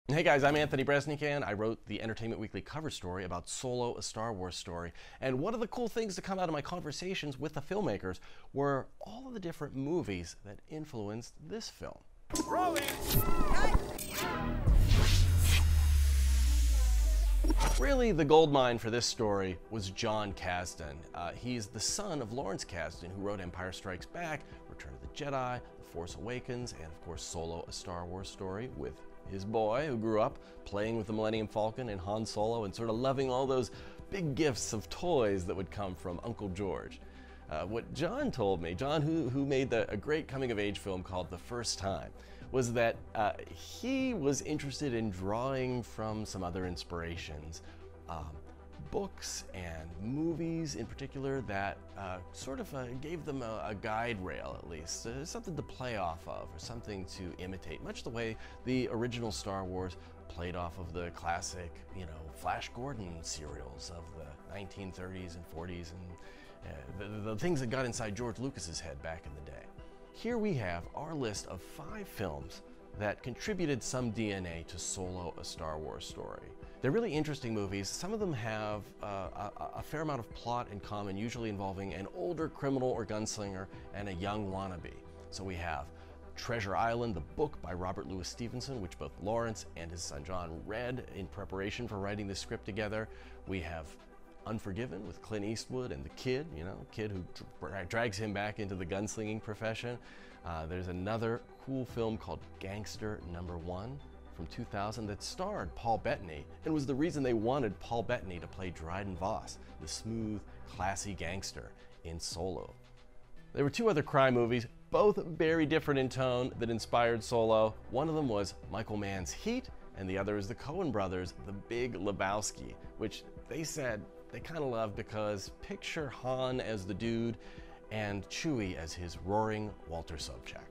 Hey guys, I'm Anthony Bresnikan. I wrote the Entertainment Weekly cover story about Solo, a Star Wars story. And one of the cool things to come out of my conversations with the filmmakers were all of the different movies that influenced this film. Rolling. Really, the goldmine for this story was John Kasdan. He's the son of Lawrence Kasdan, who wrote Empire Strikes Back, Return of the Jedi, The Force Awakens, and of course Solo, a Star Wars story, with his boy who grew up playing with the Millennium Falcon and Han Solo and sort of loving all those big gifts of toys that would come from Uncle George. What John told me, John who made a great coming-of-age film called The First Time, was that he was interested in drawing from some other inspirations, books and movies in particular that sort of gave them a guide rail, at least, something to play off of or something to imitate, much the way the original Star Wars played off of the classic, Flash Gordon serials of the 1930s and 40s and the things that got inside George Lucas's head back in the day. Here we have our list of 5 films that contributed some DNA to Solo, a Star Wars story. They're really interesting movies. Some of them have a fair amount of plot in common, usually involving an older criminal or gunslinger and a young wannabe. So we have Treasure Island, the book by Robert Louis Stevenson, which both Lawrence and his son John read in preparation for writing this script together. We have Unforgiven with Clint Eastwood and the kid, kid who drags him back into the gunslinging profession. There's another cool film called Gangster Number 1 from 2000 that starred Paul Bettany and was the reason they wanted Paul Bettany to play Dryden Voss, the smooth, classy gangster in Solo. There were 2 other crime movies, both very different in tone, that inspired Solo. One of them was Michael Mann's Heat, and the other is the Coen brothers' The Big Lebowski, which they said they kind of loved because picture Han as the dude and Chewie as his roaring Walter Sobchak.